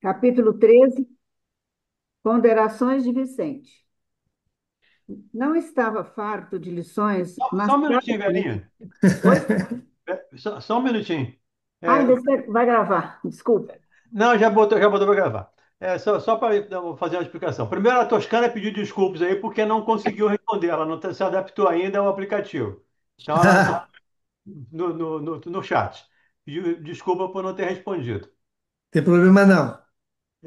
Capítulo 13. Ponderações de Vicente. Não estava farto de lições, Só mas um para minutinho, velhinha. Oi? Só um minutinho. Ai, É, você vai gravar, desculpa. não, já botou para gravar. Só para fazer uma explicação. Primeiro, a Toscana pediu desculpas aí porque não conseguiu responder. Ela não se adaptou ainda ao aplicativo. Então, ela no chat. Pediu desculpa por não ter respondido. Tem problema não.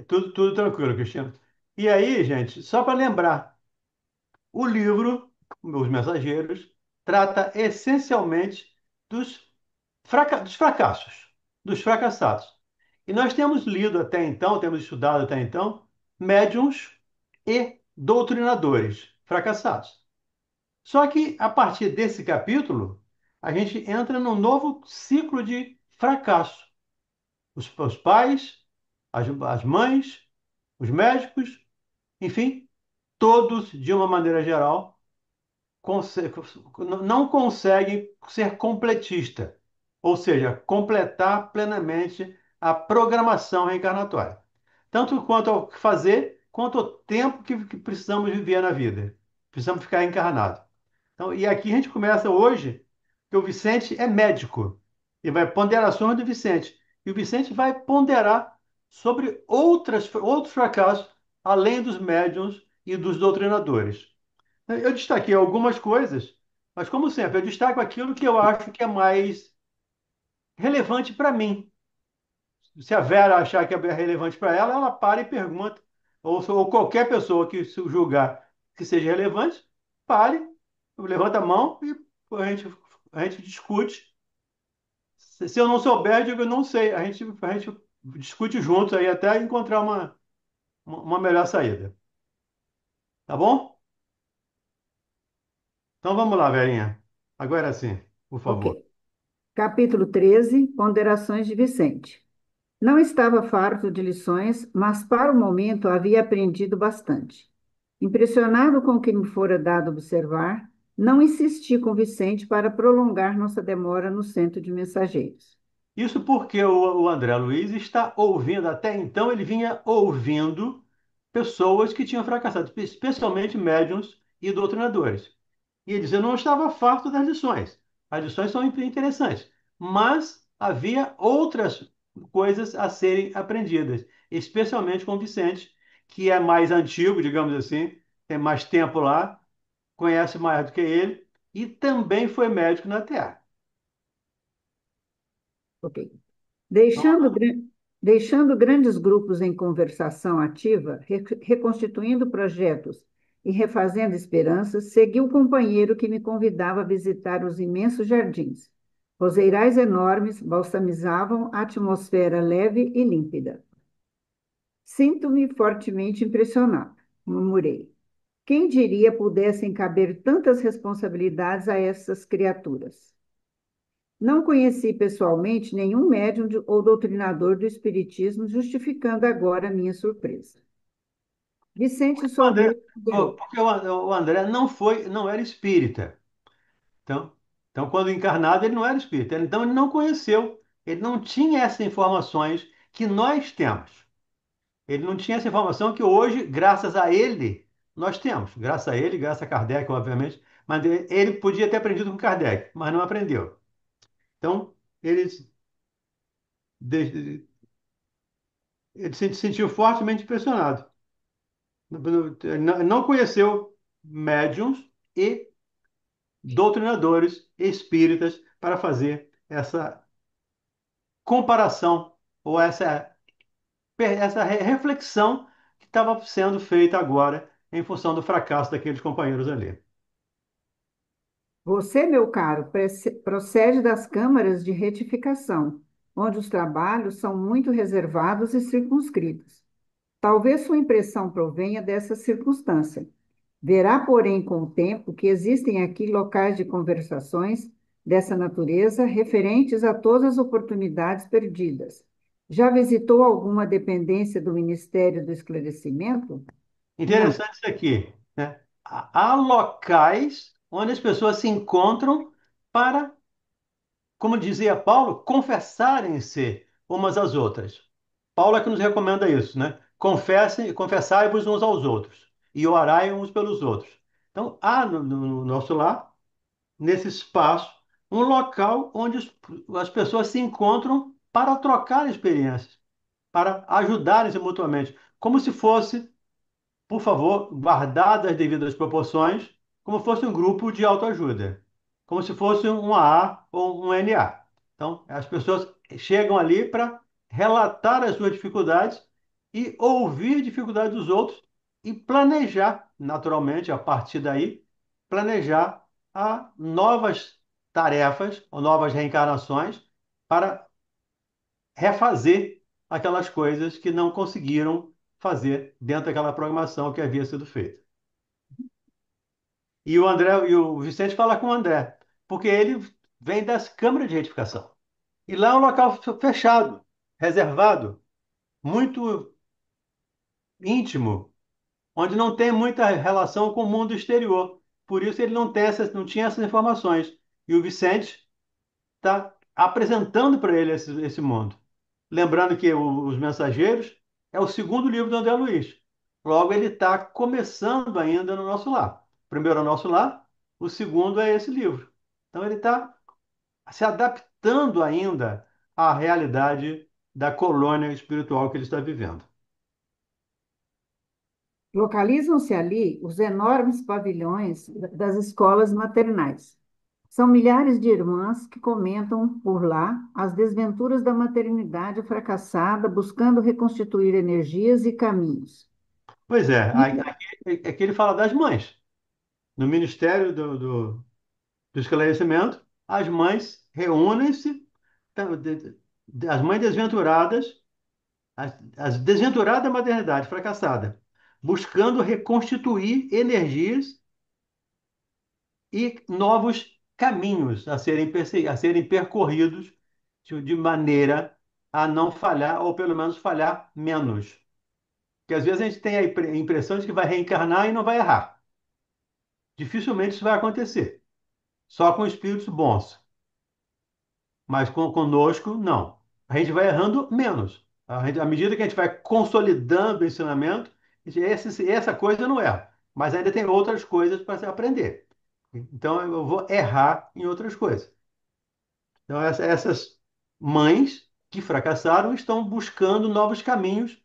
Tudo tranquilo, Cristiano. E aí, gente, só para lembrar, o livro, Os Mensageiros, trata essencialmente dos dos fracassos, dos fracassados. E nós temos lido até então, temos estudado até então, médiuns e doutrinadores fracassados. Só que a partir desse capítulo, a gente entra num novo ciclo de fracasso. Os pais, as mães, os médicos, enfim, todos, de uma maneira geral, conse- não conseguem ser completista, ou seja, completar plenamente a programação reencarnatória. Tanto quanto ao que fazer, quanto ao tempo que precisamos viver na vida. Precisamos ficar encarnados. Então, e aqui a gente começa hoje, que o Vicente é médico, e vai ponderações do Vicente. E o Vicente vai ponderar sobre outros fracassos, além dos médiuns e dos doutrinadores. Eu destaquei algumas coisas, mas como sempre, eu destaco aquilo que eu acho que é mais relevante para mim. Se a Vera achar que é relevante para ela, ela para e pergunta. Ou qualquer pessoa que se julgar que seja relevante, pare, levanta a mão e a gente discute. Se eu não souber, eu digo, eu não sei. A gente discute juntos aí até encontrar uma melhor saída. Tá bom? Então vamos lá, Verinha. Agora sim, por favor. Ok. Capítulo 13. Ponderações de Vicente. Não estava farto de lições, mas para o momento havia aprendido bastante. Impressionado com o que me fora dado observar, não insisti com Vicente para prolongar nossa demora no centro de mensageiros. Isso porque o André Luiz está ouvindo, até então ele vinha ouvindo pessoas que tinham fracassado, especialmente médiuns e doutrinadores. E ele dizia, eu não estava farto das lições. As lições são interessantes, mas havia outras coisas a serem aprendidas, especialmente com o Vicente, que é mais antigo, digamos assim, tem mais tempo lá, conhece mais do que ele e também foi médico na Terra. Ok. Deixando, deixando grandes grupos em conversação ativa, reconstituindo projetos e refazendo esperanças, segui o companheiro que me convidava a visitar os imensos jardins. Roseirais enormes balsamizavam a atmosfera leve e límpida. Sinto-me fortemente impressionado, murmurei. Quem diria pudessem caber tantas responsabilidades a essas criaturas? Não conheci pessoalmente nenhum médium ou doutrinador do espiritismo, justificando agora a minha surpresa. Vicente O André, sorriu e ponderou. porque o André não era espírita. Então, então, quando encarnado, ele não era espírita. Então, ele não conheceu, ele não tinha essas informações que nós temos. Ele não tinha essa informação que hoje, graças a ele, nós temos. Graças a ele, graças a Kardec, obviamente. Mas ele podia ter aprendido com Kardec, mas não aprendeu. Então, ele, de- ele se sentiu fortemente impressionado. Não conheceu médiums e doutrinadores espíritas para fazer essa comparação ou essa reflexão que estava sendo feita agora em função do fracasso daqueles companheiros ali. Você, meu caro, procede das câmaras de retificação, onde os trabalhos são muito reservados e circunscritos. Talvez sua impressão provenha dessa circunstância. Verá, porém, com o tempo, que existem aqui locais de conversações dessa natureza referentes a todas as oportunidades perdidas. Já visitou alguma dependência do Ministério do Esclarecimento? Não. Interessante isso aqui, né? Há locais onde as pessoas se encontram para, como dizia Paulo, confessarem-se umas às outras. Paulo é que nos recomenda isso, né? Confessem, confessai-vos uns aos outros e orai uns pelos outros. Então, há no nosso lar, nesse espaço, um local onde as pessoas se encontram para trocar experiências, para ajudarem-se mutuamente, como se fosse, por favor, guardadas as devidas proporções, como fosse um grupo de autoajuda, como se fosse um AA ou um NA. Então, as pessoas chegam ali para relatar as suas dificuldades e ouvir dificuldades dos outros e planejar, naturalmente, a partir daí, planejar novas tarefas ou novas reencarnações para refazer aquelas coisas que não conseguiram fazer dentro daquela programação que havia sido feita. E o André e o Vicente fala com o André, porque ele vem das câmaras de retificação. E lá é um local fechado, reservado, muito íntimo, onde não tem muita relação com o mundo exterior. Por isso ele não tinha essas informações. E o Vicente está apresentando para ele esse mundo. Lembrando que Os Mensageiros é o segundo livro do André Luiz. Logo, ele está começando ainda no nosso lar. Primeiro é o nosso lar, o segundo é esse livro. Então, ele está se adaptando ainda à realidade da colônia espiritual que ele está vivendo. Localizam-se ali os enormes pavilhões das escolas maternais. São milhares de irmãs que comentam por lá as desventuras da maternidade fracassada, buscando reconstituir energias e caminhos. Pois é, aqui ele fala das mães. No Ministério do Esclarecimento, as mães reúnem-se, tá, as mães desventuradas, as desventuradas da maternidade fracassada, buscando reconstituir energias e novos caminhos a serem percorridos de maneira a não falhar, ou pelo menos falhar menos. Porque às vezes a gente tem a impressão de que vai reencarnar e não vai errar. Dificilmente isso vai acontecer. Só com espíritos bons. Mas conosco, não. A gente vai errando menos. À medida que a gente vai consolidando o ensinamento, essa coisa eu não erra. Mas ainda tem outras coisas para se aprender. Então eu vou errar em outras coisas. Então essas mães que fracassaram estão buscando novos caminhos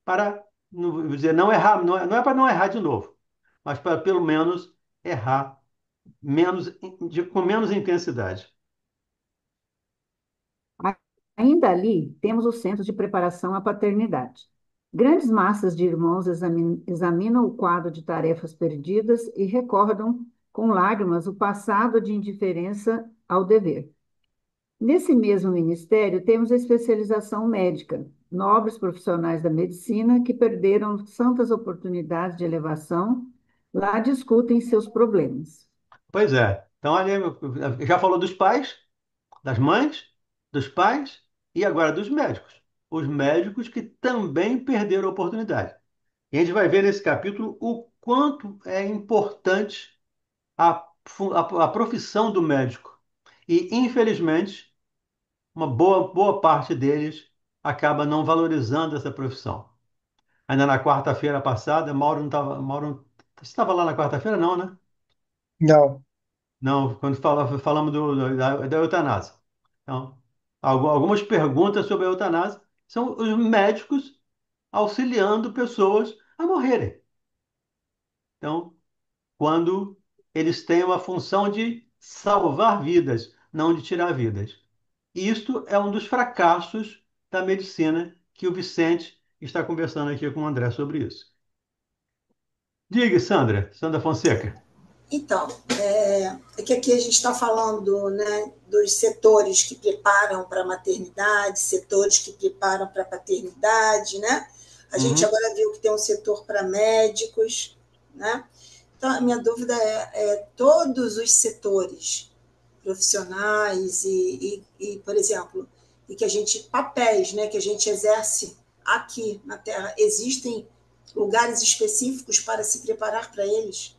para, não, vou dizer, não errar. Não é para não errar de novo, mas para pelo menos errar menos, com menos intensidade. Ainda ali, temos os centros de preparação à paternidade. Grandes massas de irmãos examinam o quadro de tarefas perdidas e recordam com lágrimas o passado de indiferença ao dever. Nesse mesmo ministério, temos a especialização médica, nobres profissionais da medicina que perderam santas oportunidades de elevação, lá discutem seus problemas. Pois é. Então, ali, já falou dos pais, das mães, dos pais e agora dos médicos. Os médicos que também perderam a oportunidade. E a gente vai ver nesse capítulo o quanto é importante a profissão do médico. E, infelizmente, uma boa parte deles acaba não valorizando essa profissão. Ainda na quarta-feira passada, Mauro não estava. Mauro, você estava lá na quarta-feira? Não, né? Não. Não, quando falamos da eutanásia. Então, algumas perguntas sobre a eutanásia são os médicos auxiliando pessoas a morrerem. Então, quando eles têm uma função de salvar vidas, não de tirar vidas. E isto é um dos fracassos da medicina que o Vicente está conversando aqui com o André sobre isso. Diga, Sandra Fonseca. Então, é que aqui a gente está falando, né, dos setores que preparam para a maternidade, setores que preparam para a paternidade, né? A gente Uhum. agora viu que tem um setor para médicos, né? Então, a minha dúvida é todos os setores profissionais por exemplo, e que a gente, papéis, né, que a gente exerce aqui na Terra, existem lugares específicos para se preparar para eles?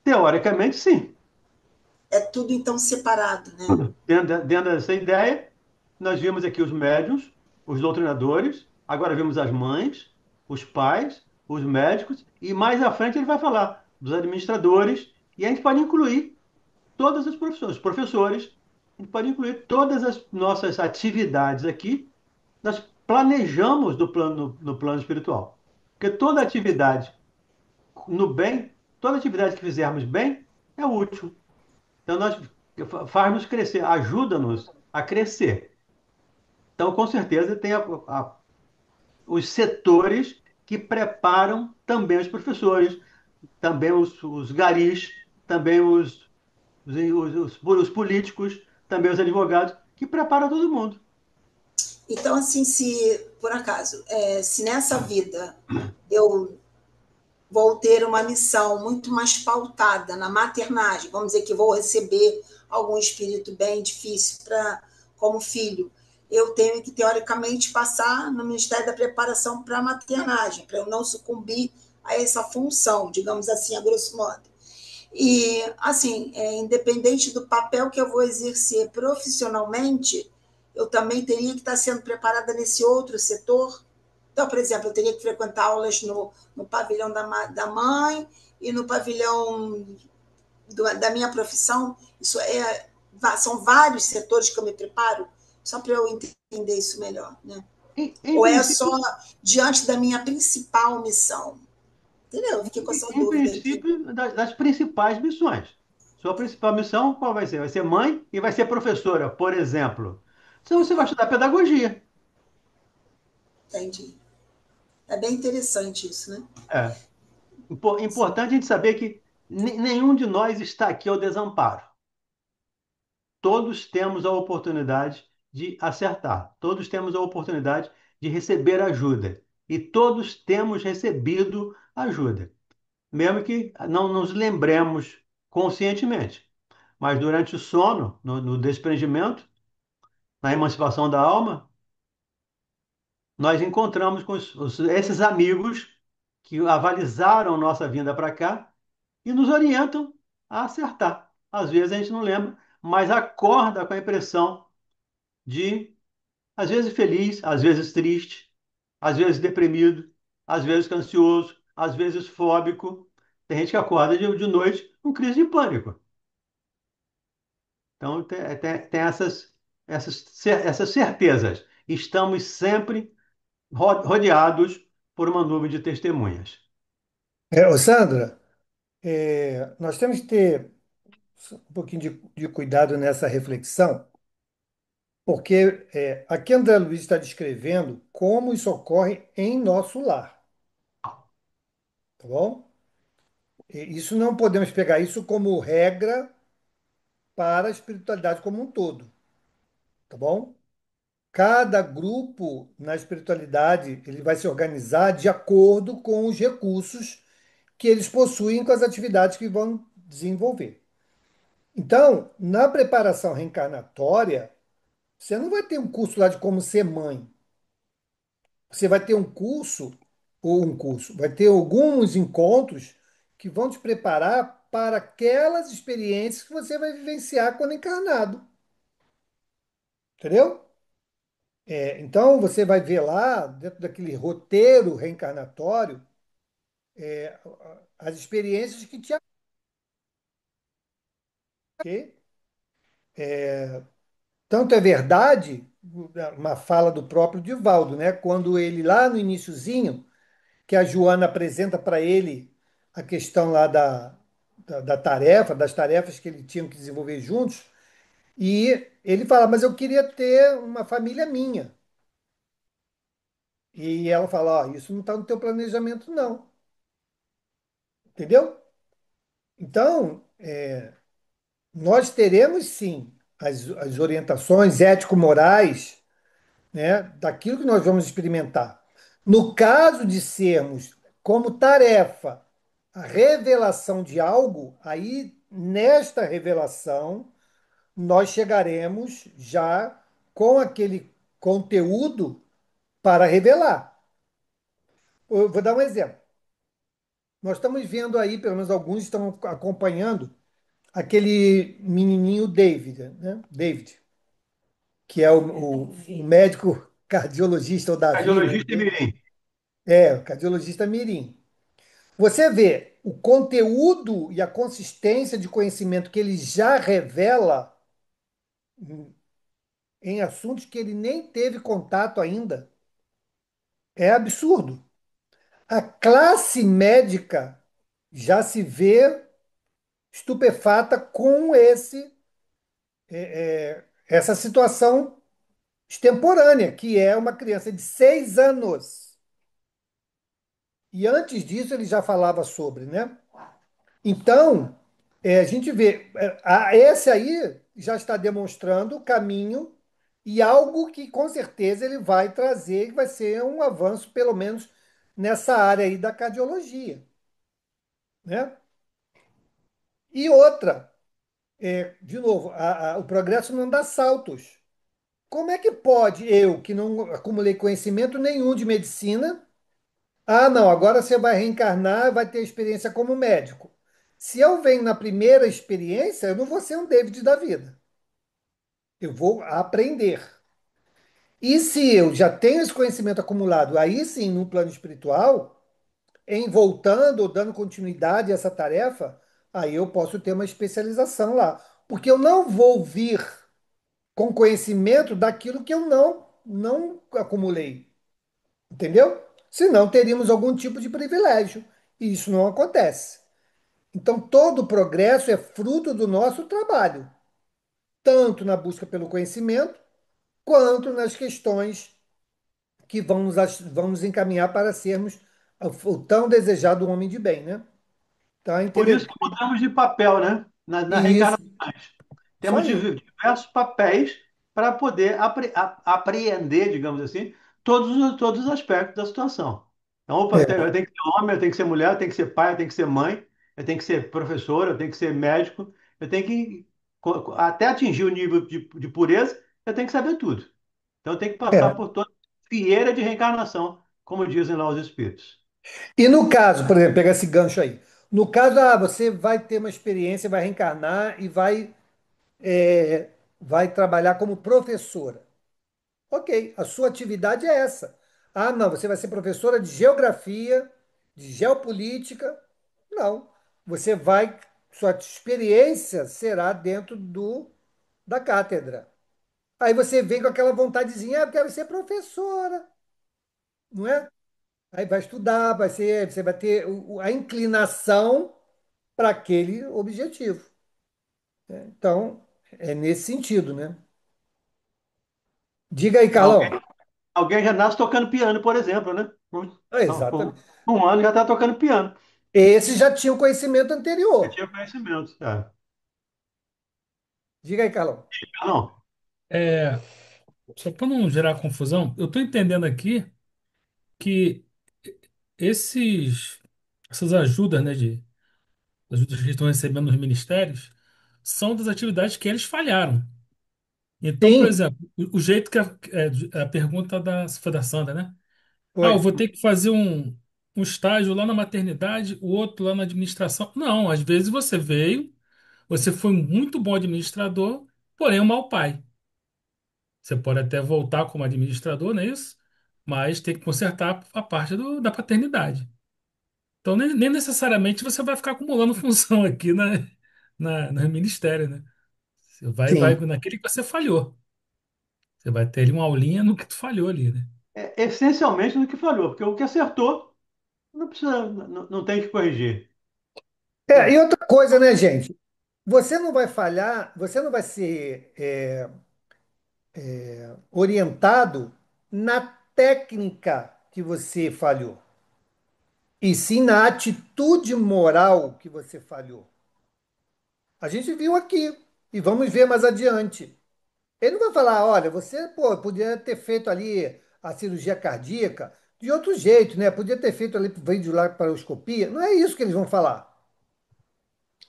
Teoricamente, sim. É tudo então separado, né? Dentro dessa ideia, nós vimos aqui os médiuns, os doutrinadores, agora vimos as mães, os pais, os médicos, e mais à frente ele vai falar dos administradores, e a gente pode incluir todas as profissões, os professores, a gente pode incluir todas as nossas atividades aqui, nós planejamos no plano espiritual. Porque toda atividade no bem, toda atividade que fizermos bem é útil. Então, faz-nos crescer, ajuda-nos a crescer. Então, com certeza, tem os setores que preparam também os professores, também os garis, também os políticos, também os advogados, que preparam todo mundo. Então, assim, se por acaso, se nessa vida eu vou ter uma missão muito mais pautada na maternagem, vamos dizer que vou receber algum espírito bem difícil como filho, eu tenho que, teoricamente, passar no Ministério da Preparação para a maternagem, para eu não sucumbir a essa função, digamos assim, a grosso modo. E, assim, independente do papel que eu vou exercer profissionalmente, eu também teria que estar sendo preparada nesse outro setor. Então, por exemplo, eu teria que frequentar aulas no pavilhão da mãe e no pavilhão da minha profissão. São vários setores que eu me preparo, só para eu entender isso melhor, né? Em Ou é só princípio, diante da minha principal missão? Entendeu? Eu fiquei com essa em dúvida aqui. princípio, das principais missões. Sua principal missão, qual vai ser? Vai ser mãe e vai ser professora, por exemplo. Então, você vai estudar pedagogia. Entendi. É bem interessante isso, né? É. Importante a gente saber que nenhum de nós está aqui ao desamparo. Todos temos a oportunidade de acertar, todos temos a oportunidade de receber ajuda e todos temos recebido ajuda, mesmo que não nos lembremos conscientemente. Mas durante o sono, no desprendimento, na emancipação da alma, nós encontramos com esses amigos que avalizaram nossa vinda para cá e nos orientam a acertar. Às vezes a gente não lembra, mas acorda com a impressão de, às vezes feliz, às vezes triste, às vezes deprimido, às vezes ansioso, às vezes fóbico. Tem gente que acorda de noite com crise de pânico. Então, tem essas certezas. Estamos sempre rodeados por uma nuvem de testemunhas. Ô Sandra, nós temos que ter um pouquinho de cuidado nessa reflexão, porque aqui André Luiz está descrevendo como isso ocorre em nosso lar, tá bom? Isso não podemos pegar isso como regra para a espiritualidade como um todo, tá bom? Cada grupo na espiritualidade ele vai se organizar de acordo com os recursos que eles possuem com as atividades que vão desenvolver. Então, na preparação reencarnatória, você não vai ter um curso lá de como ser mãe. Você vai ter um curso, ou um curso, vai ter alguns encontros que vão te preparar para aquelas experiências que você vai vivenciar quando encarnado. Entendeu? Então, você vai ver lá, dentro daquele roteiro reencarnatório, as experiências que te. Ok? Tanto é verdade, uma fala do próprio Divaldo, né? Quando ele, lá no iniciozinho, que a Joana apresenta para ele a questão lá da tarefa, das tarefas que ele tinha que desenvolver juntos, e ele fala, mas eu queria ter uma família minha. E ela fala, ó, isso não está no teu planejamento, não. Entendeu? Então, nós teremos sim as orientações ético-morais, né, daquilo que nós vamos experimentar. No caso de sermos como tarefa a revelação de algo, aí nesta revelação nós chegaremos já com aquele conteúdo para revelar. Eu vou dar um exemplo. Nós estamos vendo aí, pelo menos alguns estão acompanhando, aquele menininho David, né? David, que é o médico cardiologista ou Davi, né? Cardiologista e mirim. É, o cardiologista mirim. Você vê o conteúdo e a consistência de conhecimento que ele já revela em assuntos que ele nem teve contato ainda. É absurdo. A classe médica já se vê estupefata com essa situação extemporânea, que é uma criança de 6 anos. E antes disso ele já falava sobre, né? Então, a gente vê, esse aí já está demonstrando o caminho e algo que com certeza ele vai trazer, que vai ser um avanço, pelo menos nessa área aí da cardiologia, né? E outra, de novo, o progresso não dá saltos. Como é que pode eu, que não acumulei conhecimento nenhum de medicina, não, agora você vai reencarnar, vai ter experiência como médico. Se eu venho na primeira experiência, eu não vou ser um David da vida. Eu vou aprender. E se eu já tenho esse conhecimento acumulado, aí sim, no plano espiritual, em voltando ou dando continuidade a essa tarefa, aí eu posso ter uma especialização lá. Porque eu não vou vir com conhecimento daquilo que eu não acumulei. Entendeu? Senão teríamos algum tipo de privilégio. E isso não acontece. Então, todo o progresso é fruto do nosso trabalho, tanto na busca pelo conhecimento, quanto nas questões que vão nos encaminhar para sermos o tão desejado homem de bem, né? Então, é Por isso interessante. que mudamos de papel, né? Na Isso, reencarnação. isso Temos aí. diversos papéis para poder apreender, digamos assim, todos os aspectos da situação. Então, opa, É, eu tenho que ser homem, eu tenho que ser mulher, eu tenho que ser pai, eu tenho que ser mãe, eu tenho que ser professor, eu tenho que ser médico, eu tenho que, até atingir o nível de pureza, eu tenho que saber tudo. Então, eu tenho que passar é. por toda a fieira de reencarnação, como dizem lá os espíritos. E no caso, por exemplo, pegar esse gancho aí. No caso, você vai ter uma experiência, vai reencarnar e é, vai trabalhar como professora. Ok, a sua atividade é essa. Não, você vai ser professora de geografia, de geopolítica. Não. Você vai, sua experiência será dentro da cátedra. Aí você vem com aquela vontadezinha, eu quero ser professora, não é? Aí vai estudar, você vai ter a inclinação para aquele objetivo. Então, é nesse sentido, né? Diga aí, Alguém, Carlão. alguém já nasce tocando piano, por exemplo, né? Com Exatamente. um ano já está tocando piano. Esse já tinha o conhecimento Eu anterior. tinha conhecimento. É. Diga aí, Carlão. Não, É, só para não gerar confusão, eu estou entendendo aqui que esses, essas ajudas, né, ajudas que eles estão recebendo nos ministérios, são das atividades que eles falharam. Então, por Sim, exemplo, o jeito que a pergunta foi da Sandra, né? Eu foi. vou ter que fazer um estágio lá na maternidade, o outro lá na administração. Não, às vezes você veio, você foi um muito bom administrador, porém um mau pai. Você pode até voltar como administrador, não é isso? Mas tem que consertar a parte da paternidade. Então, nem necessariamente você vai ficar acumulando função aqui no ministério, né? Você vai Sim. naquele que você falhou. Você vai ter ali uma aulinha no que tu falhou ali, né? é essencialmente no que falhou, porque o que acertou não precisa, não tem que corrigir. E Né? outra coisa, né, gente? Você não vai falhar, você não vai ser orientado na técnica que você falhou, e sim na atitude moral que você falhou. A gente viu aqui, e vamos ver mais adiante. Ele não vai falar, olha, você, pô, podia ter feito ali a cirurgia cardíaca de outro jeito, né? Podia ter feito ali vídeo lá para paroscopia. Não é isso que eles vão falar.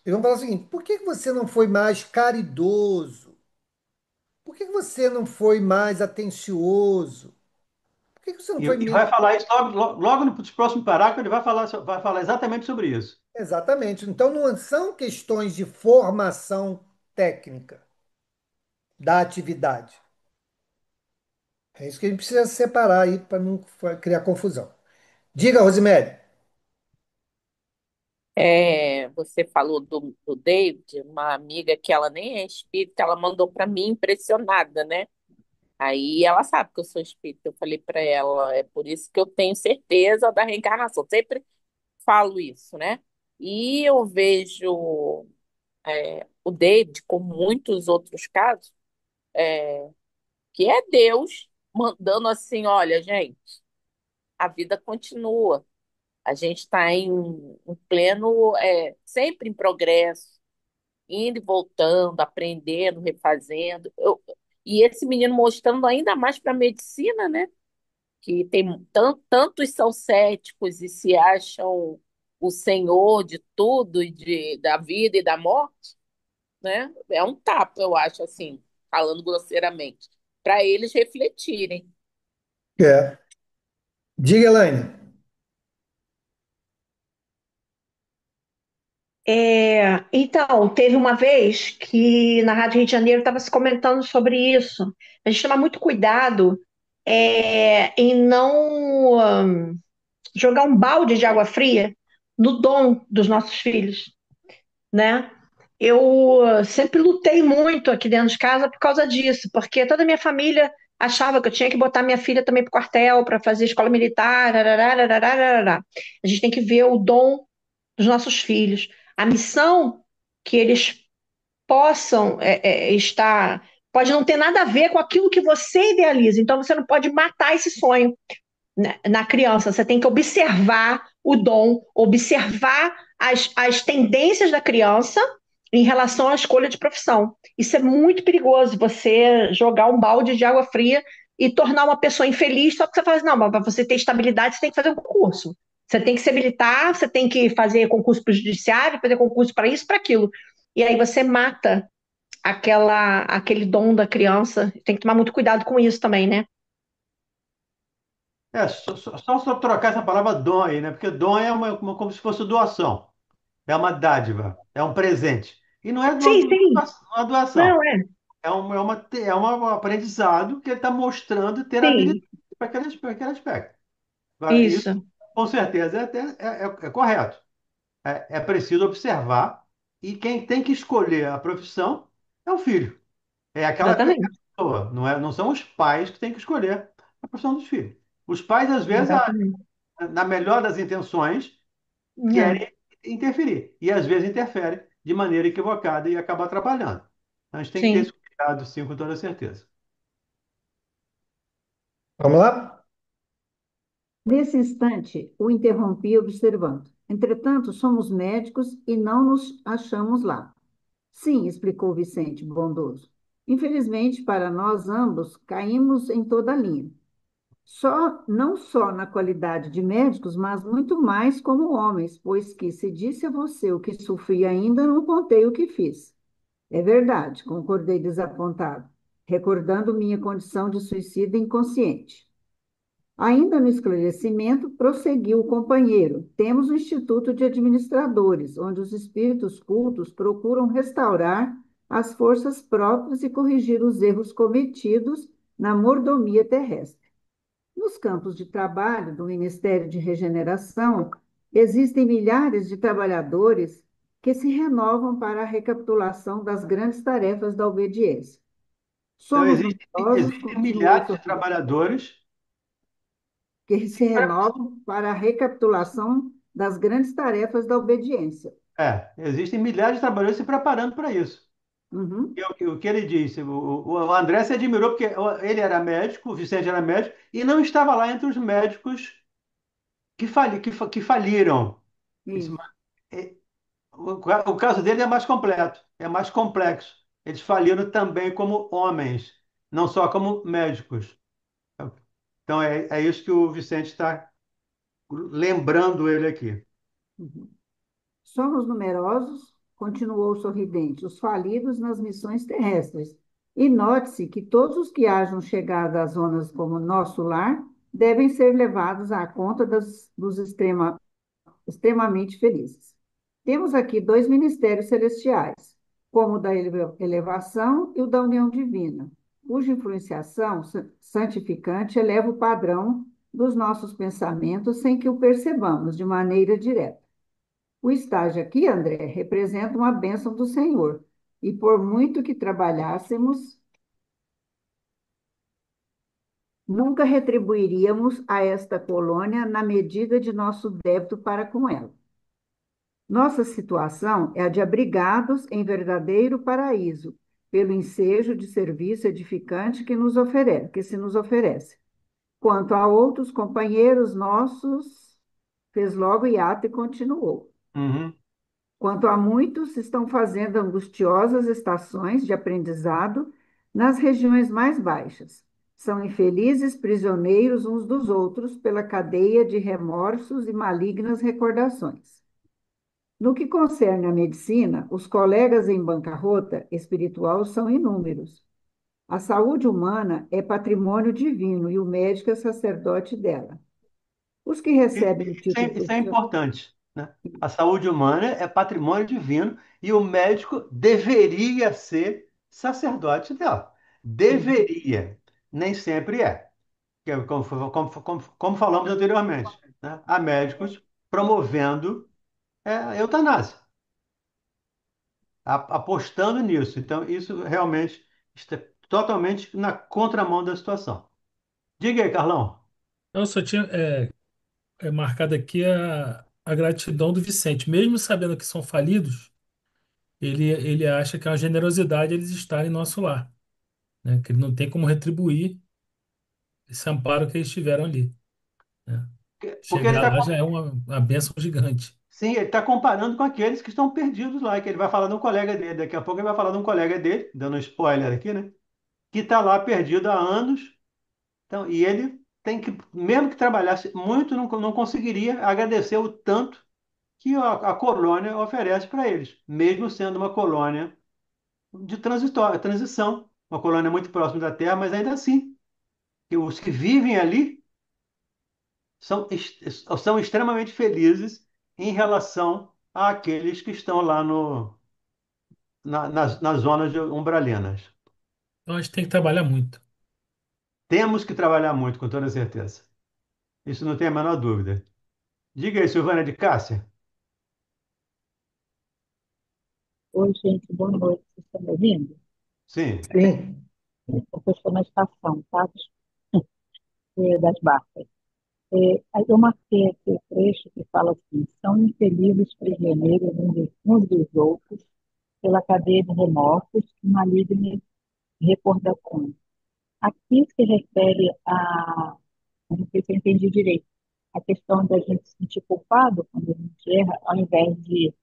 Eles vão falar o seguinte: por que que você não foi mais caridoso? Por que que você não foi mais atencioso? Por que que você não foi E menos. vai falar isso logo nos próximos parágrafos, ele vai falar exatamente sobre isso. Exatamente. Então, não são questões de formação técnica da atividade. É isso que a gente precisa separar aí para não criar confusão. Diga, Rosemary. Você falou do David, uma amiga que ela nem é espírita, ela mandou para mim impressionada, né? Aí ela sabe que eu sou espírita. Eu falei para ela, é por isso que eu tenho certeza da reencarnação. Sempre falo isso, né? E eu vejo o David, como muitos outros casos, que é Deus mandando assim, olha, gente, a vida continua. A gente está em pleno, sempre em progresso, indo e voltando, aprendendo, refazendo. E esse menino mostrando ainda mais para a medicina, né? Que tem tantos são céticos e se acham o senhor de tudo, da vida e da morte, né? É um tapa, eu acho, assim, falando grosseiramente, para eles refletirem. É. Diga, Elaine. Então, teve uma vez que na Rádio Rio de Janeiro estava se comentando sobre isso. A gente toma muito cuidado em não jogar um balde de água fria no dom dos nossos filhos, né? Eu sempre lutei muito aqui dentro de casa por causa disso, porque toda a minha família achava que eu tinha que botar minha filha também para o quartel para fazer escola militar. Arará. A gente tem que ver o dom dos nossos filhos, a missão que eles possam estar. Pode não ter nada a ver com aquilo que você idealiza, então você não pode matar esse sonho na criança. Você tem que observar o dom, observar as tendências da criança em relação à escolha de profissão. Isso é muito perigoso, você jogar um balde de água fria e tornar uma pessoa infeliz só porque você fala assim, não, mas para você ter estabilidade, você tem que fazer um concurso. Você tem que ser militar, você tem que fazer concurso para o judiciário, fazer concurso para isso, para aquilo. E aí você mata aquele dom da criança. Tem que tomar muito cuidado com isso também, né? Só trocar essa palavra dom aí, né? Porque dom é como se fosse doação. É uma dádiva, é um presente. E não é Sim, sim. uma doação. Não, Um aprendizado que ele está mostrando ter habilidade sim. para aquele aspecto. Agora, isso, Isso, com certeza, é correto. É preciso observar. E quem tem que escolher a profissão é o filho. É aquela exatamente. pessoa. Não são os pais que têm que escolher a profissão dos filhos. Os pais, às vezes, Exatamente. na melhor das intenções, É, querem interferir. E às vezes interfere de maneira equivocada e acaba atrapalhando. Então, a gente tem que ter esse sim, cuidado, sim, com toda certeza. Vamos lá? Nesse instante, o interrompi observando. Entretanto, somos médicos e não nos achamos lá. Sim, explicou Vicente, bondoso. Infelizmente, para nós ambos, caímos em toda a linha. Não só na qualidade de médicos, mas muito mais como homens, pois que se disse a você o que sofri ainda, não contei o que fiz. É verdade, concordei desapontado, recordando minha condição de suicida inconsciente. Ainda no esclarecimento, prosseguiu o companheiro. Temos o Instituto de Administradores, onde os espíritos cultos procuram restaurar as forças próprias e corrigir os erros cometidos na mordomia terrestre. Nos campos de trabalho do Ministério de Regeneração, existem milhares de trabalhadores que se renovam para a recapitulação das grandes tarefas da obediência. Então, Somos numerosos, existem continuou o milhares de sorriso, trabalhadores. que se renovam para a recapitulação das grandes tarefas da obediência. Existem milhares de trabalhadores se preparando para isso. Uhum, E o que ele disse, o André se admirou porque ele era médico, o Vicente era médico, e não estava lá entre os médicos que faliram. Isso, isso. é, o caso dele é mais completo, é mais complexo. Eles faliram também como homens, não só como médicos. Então é isso que o Vicente está lembrando ele aqui. Uhum. Somos numerosos, continuou sorridente, os falidos nas missões terrestres. E note-se que todos os que hajam chegado às zonas como nosso lar devem ser levados à conta dos extremamente felizes. Temos aqui dois ministérios celestiais, como o da elevação e o da união divina. cuja influenciação santificante eleva o padrão dos nossos pensamentos sem que o percebamos de maneira direta. O estágio aqui, André, representa uma bênção do Senhor, e por muito que trabalhássemos, nunca retribuiríamos a esta colônia na medida de nosso débito para com ela. Nossa situação é a de abrigados em verdadeiro paraíso, pelo ensejo de serviço edificante que se nos oferece. Quanto a outros companheiros nossos, fez logo hiato e continuou. Uhum. Quanto a muitos, estão fazendo angustiosas estações de aprendizado nas regiões mais baixas. São infelizes prisioneiros uns dos outros pela cadeia de remorsos e malignas recordações. No que concerne à medicina, os colegas em bancarrota espiritual são inúmeros. A saúde humana é patrimônio divino e o médico é sacerdote dela. Os que recebem o Isso título isso é profissional. importante, né? A saúde humana é patrimônio divino e o médico deveria ser sacerdote dela. Deveria. Nem sempre é. Que é como falamos anteriormente, né? Há médicos promovendo a eutanásia, apostando nisso. Então, isso realmente está totalmente na contramão da situação. Diga aí, Carlão. Eu só tinha marcado aqui a gratidão do Vicente. Mesmo sabendo que são falidos, ele acha que é uma generosidade eles estarem em nosso lar, né? Que ele não tem como retribuir esse amparo que eles tiveram ali, né? Porque ele Chegar está lá já é uma bênção gigante. Sim, ele está comparando com aqueles que estão perdidos lá, que ele vai falar de um colega dele. Daqui a pouco ele vai falar de um colega dele, dando um spoiler aqui, né? Que está lá perdido há anos. Então, e ele tem que, mesmo que trabalhasse muito, não conseguiria agradecer o tanto que a colônia oferece para eles, mesmo sendo uma colônia de transição, uma colônia muito próxima da Terra, mas ainda assim, que os que vivem ali são extremamente felizes em relação àqueles que estão lá no nas zonas umbralinas. Então a gente tem que trabalhar muito. Temos que trabalhar muito, com toda certeza. Isso não tem a menor dúvida. Diga aí, Silvana de Cássia. Oi, gente, boa noite. Vocês estão me ouvindo? Sim. Sim, Eu estou na estação, tá? Das barcas. Aí eu marquei aqui o trecho que fala assim: são infelizes prisioneiros uns dos outros pela cadeia de remorsos e malignas recordações. Aqui se refere a, não sei se eu entendi direito, a questão da gente se sentir culpado quando a gente erra, ao invés de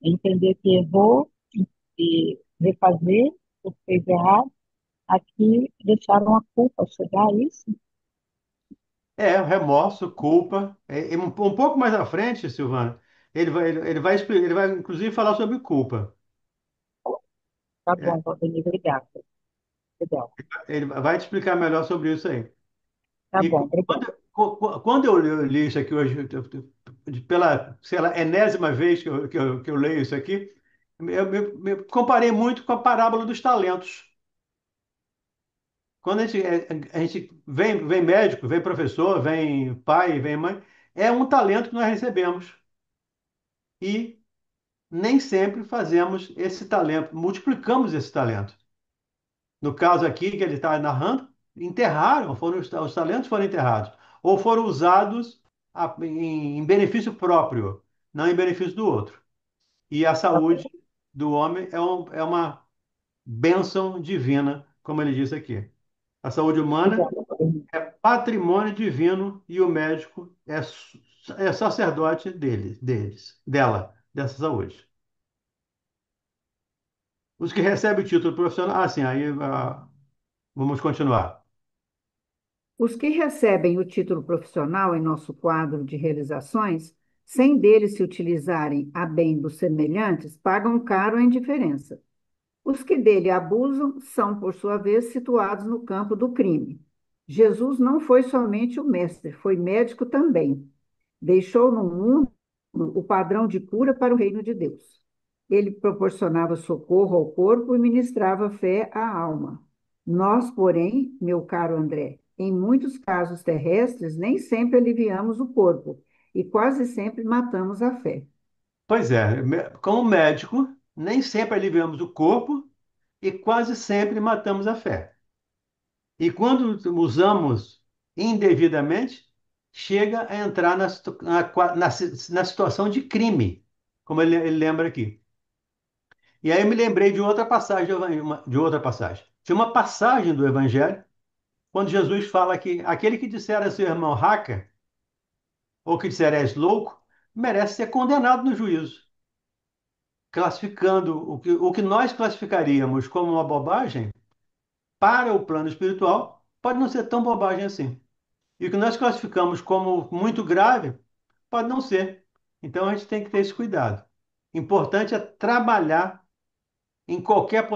entender que errou e refazer o que fez errado. Aqui deixaram a culpa chegar a isso. Remorso, culpa. Um pouco mais à frente, Silvana, ele vai inclusive falar sobre culpa. Tá É, bom, Valdemir, obrigada. Legal. ele vai te explicar melhor sobre isso aí. Tá E bom, obrigada. quando eu li isso aqui hoje, pela, sei lá, enésima vez que eu leio isso aqui, eu me comparei muito com a parábola dos talentos. Quando a gente vem médico, vem professor, vem pai, vem mãe, é um talento que nós recebemos. E nem sempre fazemos esse talento, multiplicamos esse talento. No caso aqui que ele está narrando, enterraram, os talentos foram enterrados, ou foram usados em benefício próprio, não em benefício do outro. E a saúde do homem é uma bênção divina, como ele disse aqui. A saúde humana Obrigada, Valdemir. é patrimônio divino e o médico é sacerdote dela, dessa saúde. Os que recebem o título profissional, sim, aí vamos continuar. Os que recebem o título profissional em nosso quadro de realizações, sem deles se utilizarem a bem dos semelhantes, pagam caro a indiferença. Os que dele abusam são, por sua vez, situados no campo do crime. Jesus não foi somente o mestre, foi médico também. Deixou no mundo o padrão de cura para o reino de Deus. Ele proporcionava socorro ao corpo e ministrava fé à alma. Nós, porém, meu caro André, em muitos casos terrestres, nem sempre aliviamos o corpo e quase sempre matamos a fé. Pois é, como médico, nem sempre aliviamos o corpo e quase sempre matamos a fé. E quando usamos indevidamente, chega a entrar na situação de crime, como ele lembra aqui. E aí eu me lembrei de outra passagem, de outra passagem. De uma passagem do Evangelho, quando Jesus fala que aquele que disser a seu irmão raca, ou que disser és louco, merece ser condenado no juízo. Classificando o que nós classificaríamos como uma bobagem, para o plano espiritual, pode não ser tão bobagem assim. E o que nós classificamos como muito grave, pode não ser. Então a gente tem que ter esse cuidado. Importante é trabalhar em qualquer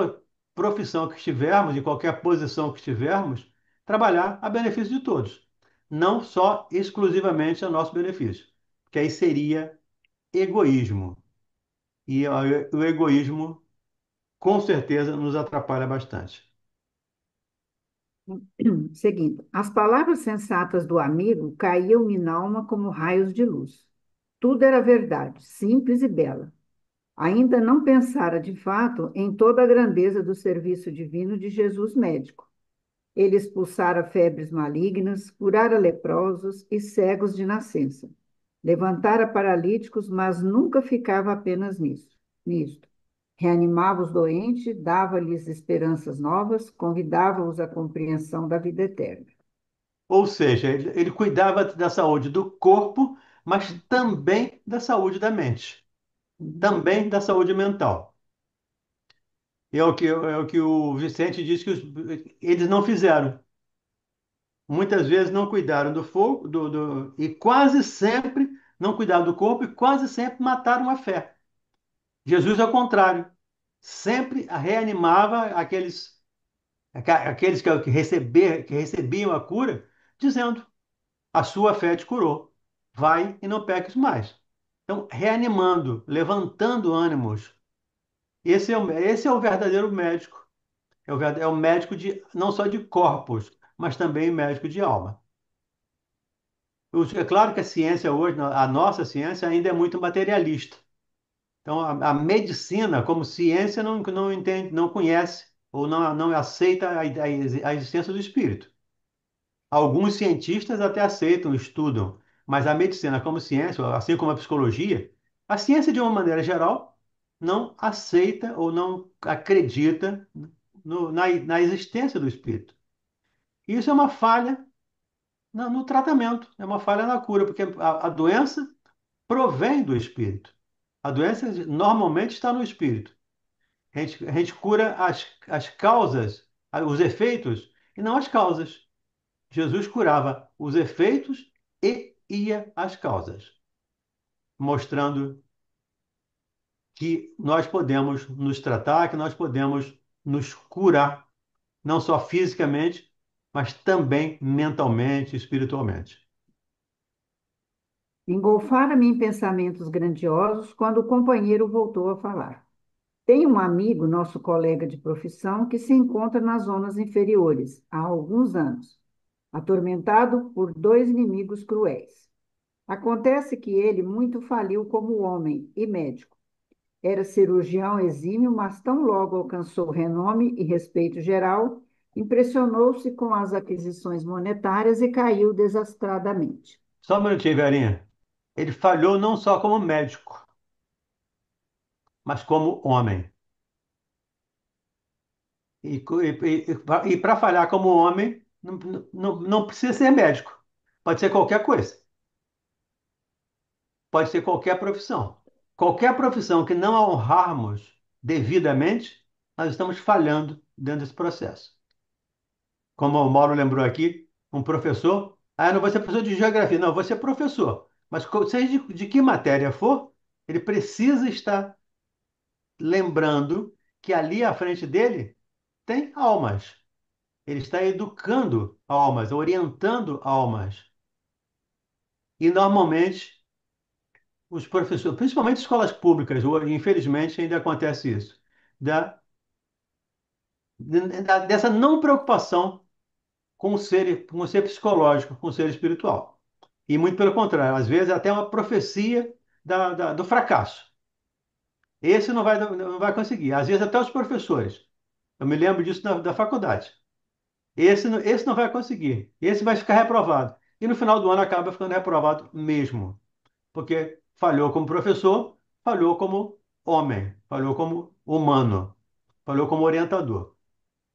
profissão que estivermos, em qualquer posição que estivermos, trabalhar a benefício de todos, não só exclusivamente a nosso benefício, porque aí seria egoísmo. E o egoísmo, com certeza, nos atrapalha bastante. Seguindo, as palavras sensatas do amigo caíam-me na alma como raios de luz. Tudo era verdade, simples e bela. Ainda não pensara de fato em toda a grandeza do serviço divino de Jesus médico. Ele expulsara febres malignas, curara leprosos e cegos de nascença. Levantara paralíticos, mas nunca ficava apenas nisto. Reanimava os doentes, dava-lhes esperanças novas, convidava-os à compreensão da vida eterna. Ou seja, ele cuidava da saúde do corpo, mas também da saúde da mente, Uhum. também da saúde mental. E é o que o Vicente disse que eles não fizeram. Muitas vezes não cuidaram do fogo, e quase sempre não cuidaram do corpo e quase sempre mataram a fé. Jesus, ao contrário, sempre reanimava aqueles que recebiam a cura, dizendo: a sua fé te curou, vai e não peques mais. Então, reanimando, levantando ânimos. Esse é o verdadeiro médico. É o médico não só de corpos, mas também médico de alma. É claro que a ciência hoje, a nossa ciência, ainda é muito materialista. Então, a medicina, como ciência, não entende, não conhece ou não aceita a existência do espírito. Alguns cientistas até aceitam, estudam, mas a medicina, como ciência, assim como a psicologia, a ciência, de uma maneira geral, não aceita ou não acredita na existência do espírito. Isso é uma falha no tratamento, é uma falha na cura, porque a doença provém do espírito. A doença normalmente está no espírito. A gente cura as causas, os efeitos, e não as causas. Jesus curava os efeitos e ia às causas, mostrando que nós podemos nos tratar, que nós podemos nos curar, não só fisicamente, mas também mentalmente, espiritualmente. Engolfara-me em pensamentos grandiosos quando o companheiro voltou a falar. Tenho um amigo, nosso colega de profissão, que se encontra nas zonas inferiores há alguns anos, atormentado por dois inimigos cruéis. Acontece que ele muito faliu como homem e médico. Era cirurgião exímio, mas tão logo alcançou renome e respeito geral, impressionou-se com as aquisições monetárias e caiu desastradamente. Só um minutinho, Verinha. Ele falhou não só como médico, mas como homem. E para falhar como homem, não precisa ser médico. Pode ser qualquer coisa. Pode ser qualquer profissão. Qualquer profissão que não a honrarmos devidamente, nós estamos falhando dentro desse processo. Como o Mauro lembrou aqui, um professor, eu não vou ser professor de geografia, não, eu vou ser professor. Mas seja de que matéria for, ele precisa estar lembrando que ali à frente dele tem almas. Ele está educando almas, orientando almas. E normalmente os professores, principalmente escolas públicas, hoje, infelizmente, ainda acontece isso. Da, dessa não preocupação com o ser psicológico, com o ser espiritual. E muito pelo contrário, às vezes é até uma profecia do fracasso. Esse não vai conseguir. Às vezes até os professores. Eu me lembro disso da faculdade. Esse não vai conseguir. Esse vai ficar reprovado. E no final do ano acaba ficando reprovado mesmo. Porque falhou como professor, falhou como homem, falhou como humano, falhou como orientador.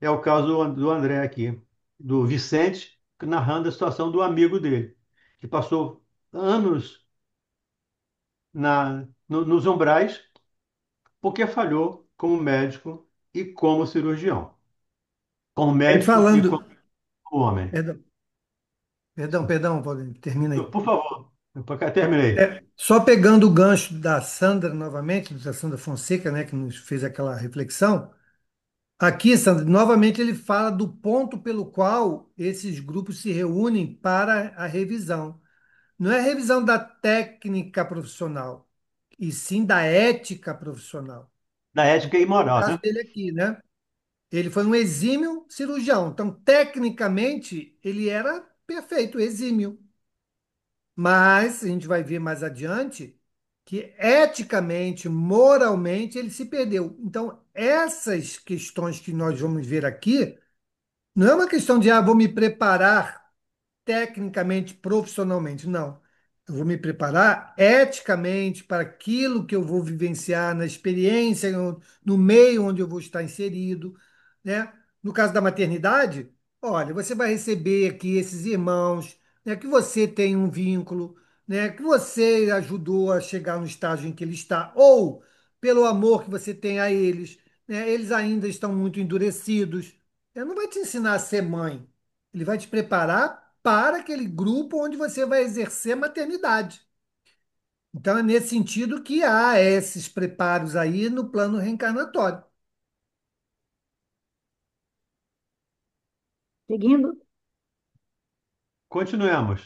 É o caso do André aqui, do Vicente, narrando a situação do amigo dele, que passou anos nos umbrais porque falhou como médico e como cirurgião, como Aí médico e como falando, homem. perdão, perdão, Paulinho, termina aí. Por favor, eu terminei. Só pegando o gancho da Sandra novamente, da Sandra Fonseca, né, que nos fez aquela reflexão. Aqui, Sandra, novamente ele fala do ponto pelo qual esses grupos se reúnem para a revisão. Não é a revisão da técnica profissional, e sim da ética profissional. Da ética e É o moral, caso né? dele aqui, né? Ele foi um exímio cirurgião, então, tecnicamente, ele era perfeito, exímio. Mas a gente vai ver mais adiante que eticamente, moralmente, ele se perdeu. Então, essas questões que nós vamos ver aqui, não é uma questão de, vou me preparar tecnicamente, profissionalmente, não. Eu vou me preparar eticamente para aquilo que eu vou vivenciar na experiência, no meio onde eu vou estar inserido, né? No caso da maternidade, olha, você vai receber aqui esses irmãos, né, que você tem um vínculo, né, que você ajudou a chegar no estágio em que ele está, ou pelo amor que você tem a eles, né, eles ainda estão muito endurecidos. Ele não vai te ensinar a ser mãe, ele vai te preparar para aquele grupo onde você vai exercer a maternidade. Então, é nesse sentido que há esses preparos aí no plano reencarnatório. Seguindo, Continuemos.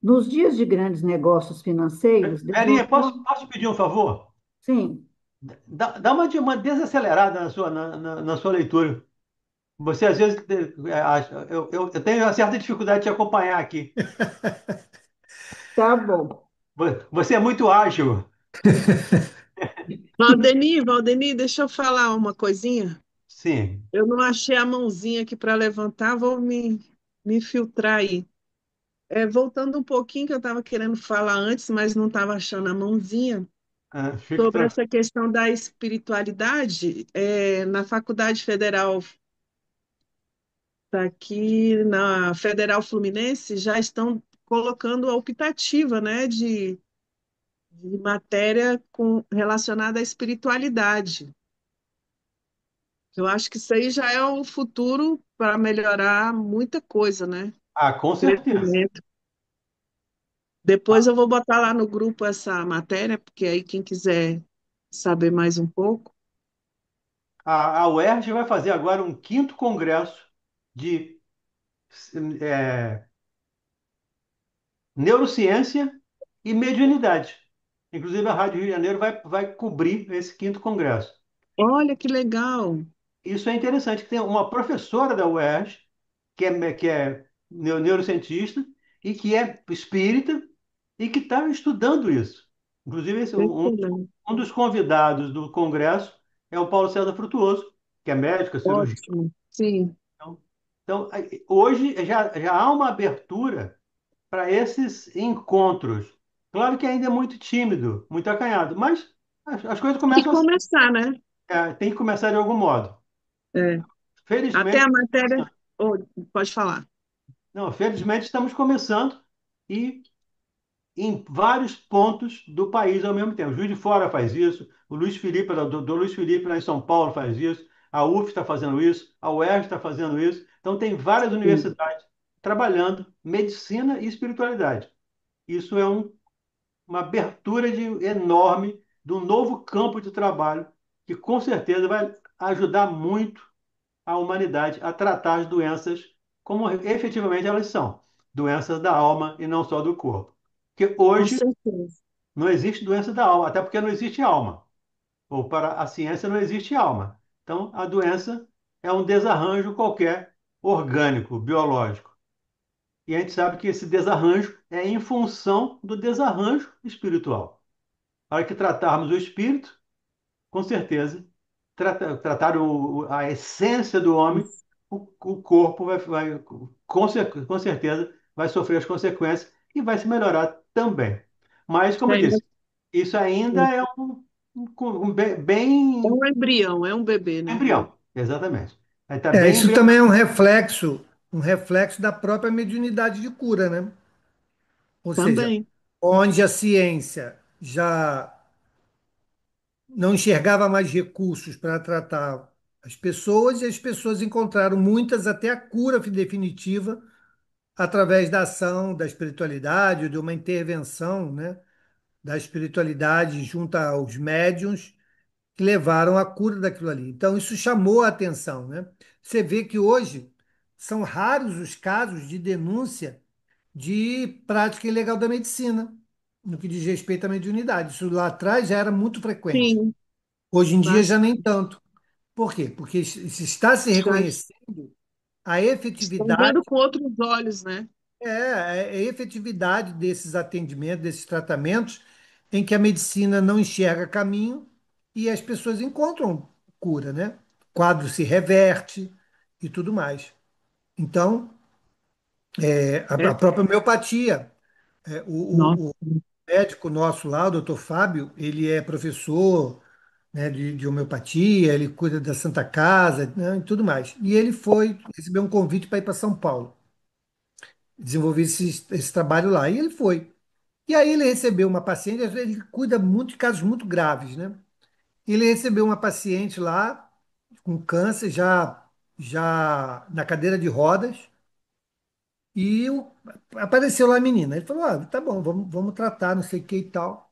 nos dias de grandes negócios financeiros, Verinha, deslocou. posso pedir um favor? Sim, Dá uma desacelerada na sua leitura. Você, às vezes, eu tenho uma certa dificuldade de te acompanhar aqui. tá bom. Você é muito ágil. Valdeni, deixa eu falar uma coisinha. Sim. Eu não achei a mãozinha aqui para levantar, me filtrar aí. Voltando um pouquinho que eu estava querendo falar antes, mas não estava achando a mãozinha, Fique sobre tranquilo. essa questão da espiritualidade, na Faculdade Federal, tá aqui na Federal Fluminense, já estão colocando a optativa, né, de matéria relacionada à espiritualidade. Eu acho que isso aí já é o futuro para melhorar muita coisa, né? Ah, com certeza. Crescimento. Depois eu vou botar lá no grupo essa matéria, porque aí quem quiser saber mais um pouco. A UERJ vai fazer agora um quinto congresso de é, neurociência e mediunidade. Inclusive, a Rádio Rio de Janeiro vai cobrir esse quinto congresso. Olha que legal. Isso é interessante, que tem uma professora da UERJ, que é neurocientista e que é espírita e que está estudando isso. Inclusive, Excelente. um dos convidados do congresso é o Paulo César Frutuoso, que é médico, é cirurgião. Ótimo. Sim, Hoje já há uma abertura para esses encontros. Claro que ainda é muito tímido, muito acanhado, mas as coisas tem que começam começar, né? tem que começar de algum modo. É. Até Felizmente, a matéria. Oh, pode falar. não, felizmente estamos começando e em vários pontos do país ao mesmo tempo. Juiz de Fora faz isso, o Luiz Felipe, do Luiz Felipe lá em São Paulo faz isso, a UF está fazendo isso, a UERJ está fazendo isso. Então, tem várias Sim. universidades trabalhando medicina e espiritualidade. Isso é uma abertura enorme de um novo campo de trabalho que, com certeza, vai ajudar muito a humanidade a tratar as doenças como efetivamente elas são, doenças da alma e não só do corpo. Porque Com hoje certeza. não existe doença da alma, até porque não existe alma. Ou para a ciência não existe alma. Então, a doença é um desarranjo qualquer orgânico, biológico. E a gente sabe que esse desarranjo é em função do desarranjo espiritual. Na hora que tratarmos o espírito, com certeza, tratar a essência do homem, o corpo com certeza, vai sofrer as consequências e vai se melhorar também. Mas, como eu É, disse, isso ainda é é bem um embrião, é um bebê, né? embrião, exatamente. Está É, bem isso embrião. também é um reflexo da própria mediunidade de cura, né? Ou seja, Também. onde a ciência já não enxergava mais recursos para tratar as pessoas, e as pessoas encontraram muitas até a cura definitiva através da ação da espiritualidade, de uma intervenção, né, da espiritualidade junto aos médiuns que levaram à cura daquilo ali. Então, isso chamou a atenção, né? Você vê que hoje são raros os casos de denúncia de prática ilegal da medicina, no que diz respeito à mediunidade. Isso lá atrás já era muito frequente. Sim, Hoje em dia já nem bastante. tanto. Por quê? Porque se está se Já reconhecendo a estão vendo efetividade, com outros olhos, né? a efetividade desses atendimentos, desses tratamentos, em que a medicina não enxerga caminho e as pessoas encontram cura, né? O quadro se reverte e tudo mais. Então, É, a própria homeopatia, nossa, o médico nosso lá, o doutor Fábio, ele é professor, né, de homeopatia, ele cuida da Santa Casa, né, e tudo mais. E ele foi receber um convite para ir para São Paulo, desenvolver esse trabalho lá. E ele foi. E aí ele recebeu uma paciente, ele cuida muito de casos muito graves, né? Ele recebeu uma paciente lá com câncer, já na cadeira de rodas, e apareceu lá a menina. Ele falou: ah, tá bom, vamos tratar, não sei o que e tal.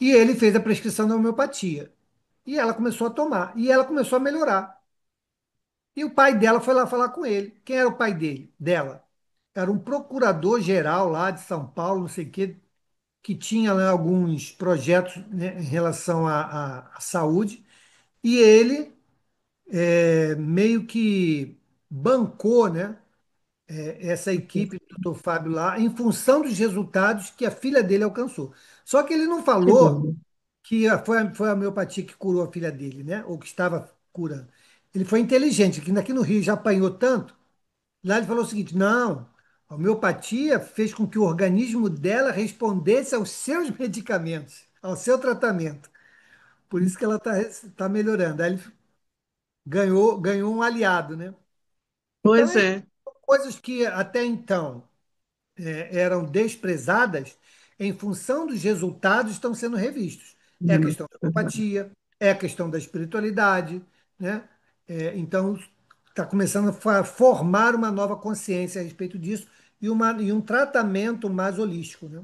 E ele fez a prescrição da homeopatia. E ela começou a tomar. E ela começou a melhorar. E o pai dela foi lá falar com ele. Quem era o pai dela? Era um procurador-geral lá de São Paulo, não sei o quê, que tinha lá alguns projetos, né, em relação à saúde. E ele meio que bancou, né, essa equipe do doutor Fábio lá em função dos resultados que a filha dele alcançou. Só que ele não que falou bom. que foi a homeopatia que curou a filha dele, né? Ou que estava curando. Ele foi inteligente, que aqui no Rio já apanhou tanto. Lá ele falou o seguinte: não, a homeopatia fez com que o organismo dela respondesse aos seus medicamentos, ao seu tratamento. Por isso que ela está melhorando. Aí ele ganhou um aliado, né? Então, Pois é. coisas que até então eram desprezadas, em função dos resultados, estão sendo revistos. É a questão da Verdade. empatia, é a questão da espiritualidade, né? Então, está começando a formar uma nova consciência a respeito disso e um tratamento mais holístico, né?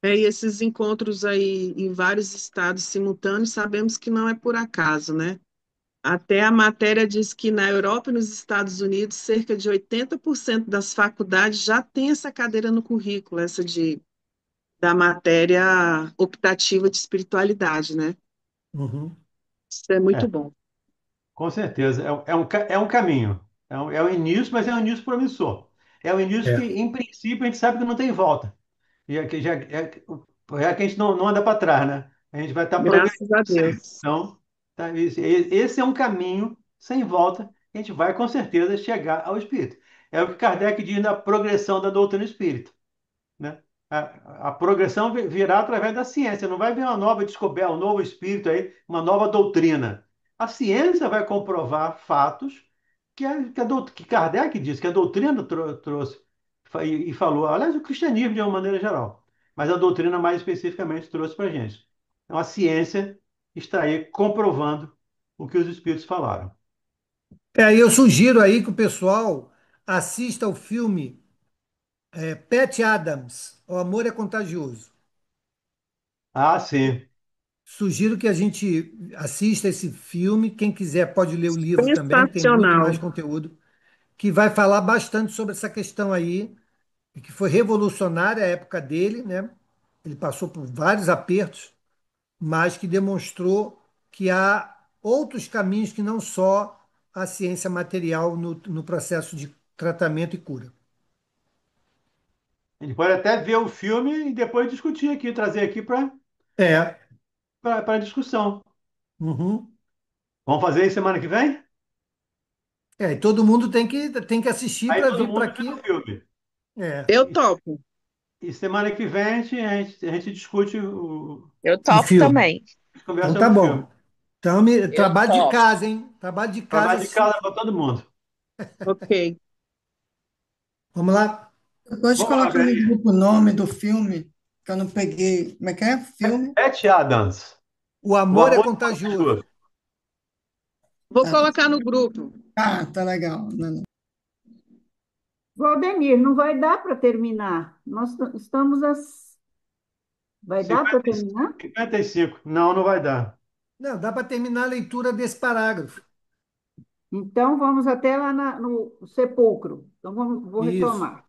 É, e esses encontros aí em vários estados simultâneos, sabemos que não é por acaso, né? Até a matéria diz que na Europa e nos Estados Unidos, cerca de 80% das faculdades já tem essa cadeira no currículo, da matéria optativa de espiritualidade, né? Uhum. Isso é muito É, bom. com certeza. É um caminho. É um início, mas é um início promissor. É um início que, É. em princípio, a gente sabe que não tem volta. Já que a gente não anda para trás, né? A gente vai estar progredindo Graças a sempre. Deus. Então, esse é um caminho sem volta. A gente vai, com certeza, chegar ao espírito. É o que Kardec diz na progressão da doutrina espírita, né? A progressão virá através da ciência, não vai vir uma nova descoberta, um novo espírito aí, uma nova doutrina. A ciência vai comprovar fatos que Kardec disse, que a doutrina trouxe e falou, aliás, o cristianismo de uma maneira geral, mas a doutrina mais especificamente trouxe para a gente. Então a ciência está aí comprovando o que os espíritos falaram. E eu sugiro aí que o pessoal assista ao filme Pat Adams, O Amor é Contagioso. Ah, sim. Sugiro que a gente assista esse filme. Quem quiser pode ler o livro também, tem muito mais Sensacional. conteúdo, que vai falar bastante sobre essa questão aí, que foi revolucionária a época dele, né? Ele passou por vários apertos, mas que demonstrou que há outros caminhos que não só a ciência material no processo de tratamento e cura. A gente pode até ver o filme e depois discutir aqui, trazer aqui É. para discussão. Uhum. Vamos fazer isso semana que vem? E todo mundo tem que assistir Aí para todo vir para mundo vê o aqui. filme. É. Eu topo. E semana que vem a gente discute Eu O topo filme. também. Então conversa tá sobre o filme. bom. Então, Eu trabalho de topo. casa, hein? Trabalho de casa Trabalho de assistir o casa para filme. todo mundo. Ok. Vamos lá? Pode Vamos lá, colocar no Verinha. grupo o nome do filme, que eu não peguei. Como é que é? Filme? Beth Adams. O O amor é amor é contagioso. contagioso. Vou Ah, tá, colocar no grupo. tá legal. Valdemir, não vai dar para terminar. Nós estamos às. Vai dar para 50, terminar? 55. Não, não vai dar. Não, dá para terminar a leitura desse parágrafo. Então, vamos até lá no sepulcro. Então, vou Isso. retomar.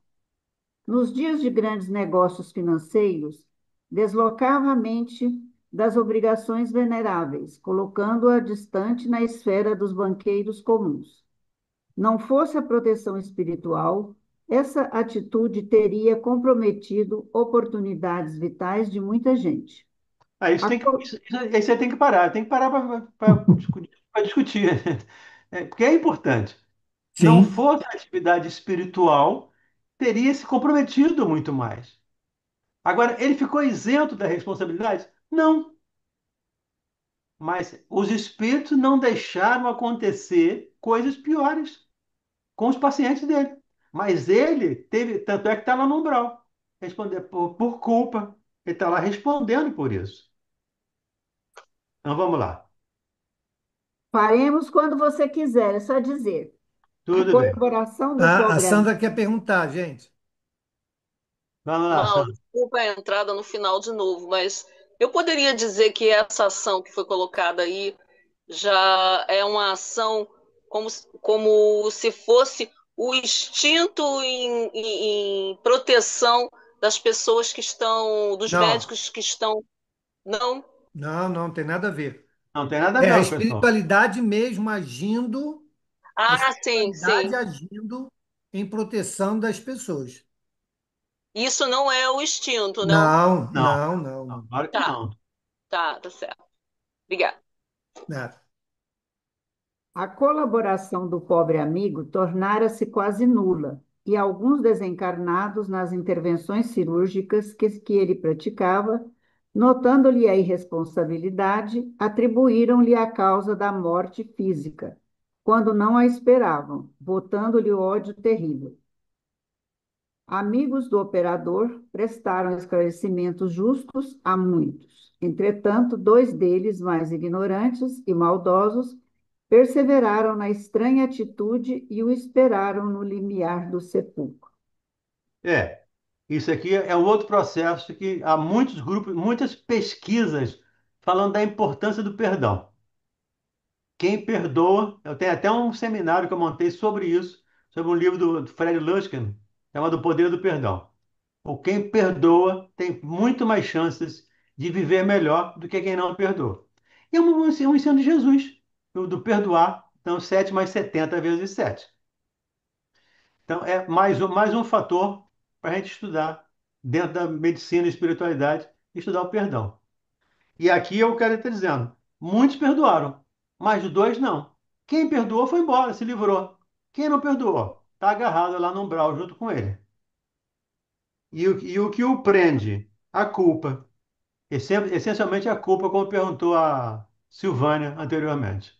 Nos dias de grandes negócios financeiros, deslocava a mente das obrigações veneráveis, colocando-a distante na esfera dos banqueiros comuns. Não fosse a proteção espiritual, essa atitude teria comprometido oportunidades vitais de muita gente. Aí A co- aí você tem que parar. Tem que parar para discutir. Pra discutir. Porque é importante. Não Sim, fosse a atividade espiritual, teria se comprometido muito mais. Agora, ele ficou isento da responsabilidade? Não. Mas os espíritos não deixaram acontecer coisas piores com os pacientes dele. Mas ele teve, tanto é que está lá no umbral, responder por culpa. Ele está lá respondendo por isso. Então vamos lá. Faremos quando você quiser, é só dizer. A Tudo bem. colaboração do a pobre Sandra quer perguntar, gente. Vamos lá, Não, Sandra. desculpa a entrada no final de novo, mas eu poderia dizer que essa ação que foi colocada aí já é uma ação como se fosse o instinto em proteção das pessoas que estão, dos Não, médicos que estão. Não? não, não tem nada a ver. Não tem nada É a não, pessoal. espiritualidade mesmo agindo, a Ah, sim, espiritualidade sim. agindo em proteção das pessoas. Isso não é o instinto, não? Não, Não, não, não, não, não. claro que Tá, não. tá certo. Obrigada. Nada. A colaboração do pobre amigo tornara-se quase nula, e alguns desencarnados nas intervenções cirúrgicas que ele praticava, notando-lhe a irresponsabilidade, atribuíram-lhe a causa da morte física, quando não a esperavam, botando-lhe ódio terrível. Amigos do operador prestaram esclarecimentos justos a muitos. Entretanto, dois deles, mais ignorantes e maldosos, perseveraram na estranha atitude e o esperaram no limiar do sepulcro. É, isso aqui é um outro processo que há muitos grupos, muitas pesquisas falando da importância do perdão. Quem perdoa, eu tenho até um seminário que eu montei sobre isso, sobre um livro do Fred Luskin, chamado O Poder do Perdão. O quem perdoa tem muito mais chances de viver melhor do que quem não perdoa. E é um ensino de Jesus, do perdoar, então 7 mais 70 vezes 7. Então é mais um fator para a gente estudar dentro da medicina e espiritualidade, estudar o perdão. E aqui eu quero estar dizendo, muitos perdoaram, mas dois não. Quem perdoou foi embora, se livrou. Quem não perdoou, está agarrado lá no umbral junto com ele. E o que o prende? A culpa. Essencialmente a culpa, como perguntou a Silvânia anteriormente.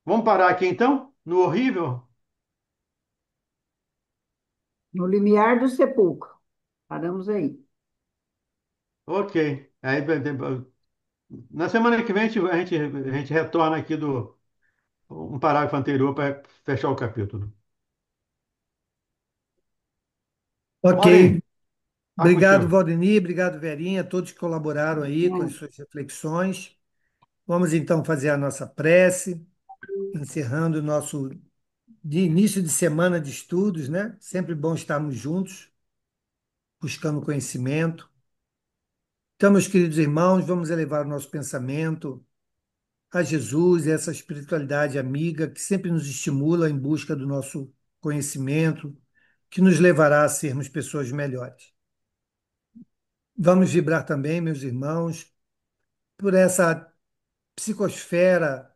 Vamos parar aqui então? No horrível? No limiar do sepulcro. Paramos aí. Ok. Aí, na semana que vem a gente retorna aqui do um parágrafo anterior para fechar o capítulo. Maureen, Ok. tá Obrigado, contigo. Valdemir. Obrigado, Verinha. Todos que colaboraram aí com as suas reflexões. Vamos então fazer a nossa prece, encerrando o nosso de início de semana de estudos, né? Sempre bom estarmos juntos, buscando conhecimento. Então, meus queridos irmãos, vamos elevar o nosso pensamento a Jesus, essa espiritualidade amiga que sempre nos estimula em busca do nosso conhecimento, que nos levará a sermos pessoas melhores. Vamos vibrar também, meus irmãos, por essa psicosfera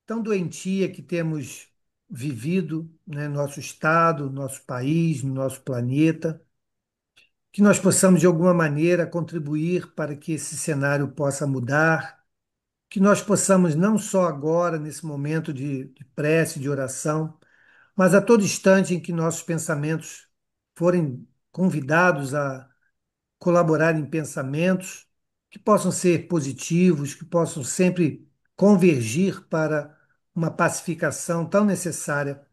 tão doentia que temos vivido, né, no nosso estado, no nosso país, no nosso planeta, que nós possamos, de alguma maneira, contribuir para que esse cenário possa mudar, que nós possamos, não só agora, nesse momento de prece, de oração, mas a todo instante em que nossos pensamentos forem convidados a colaborar em pensamentos que possam ser positivos, que possam sempre convergir para uma pacificação tão necessária,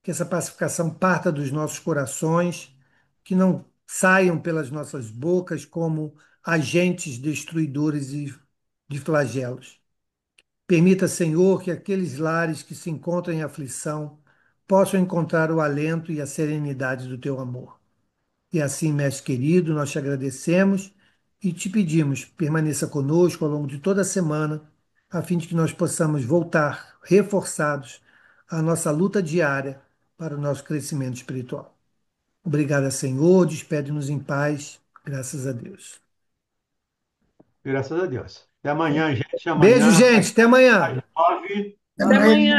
que essa pacificação parta dos nossos corações, que não saiam pelas nossas bocas como agentes destruidores de flagelos. Permita, Senhor, que aqueles lares que se encontram em aflição possam encontrar o alento e a serenidade do teu amor. E assim, mestre querido, nós te agradecemos e te pedimos, permaneça conosco ao longo de toda a semana, a fim de que nós possamos voltar reforçados à nossa luta diária para o nosso crescimento espiritual. Obrigado, Senhor, despede-nos em paz, graças a Deus. Graças a Deus. Até amanhã, gente. Beijo, Amanhã, gente, até às amanhã. 9. Até amanhã.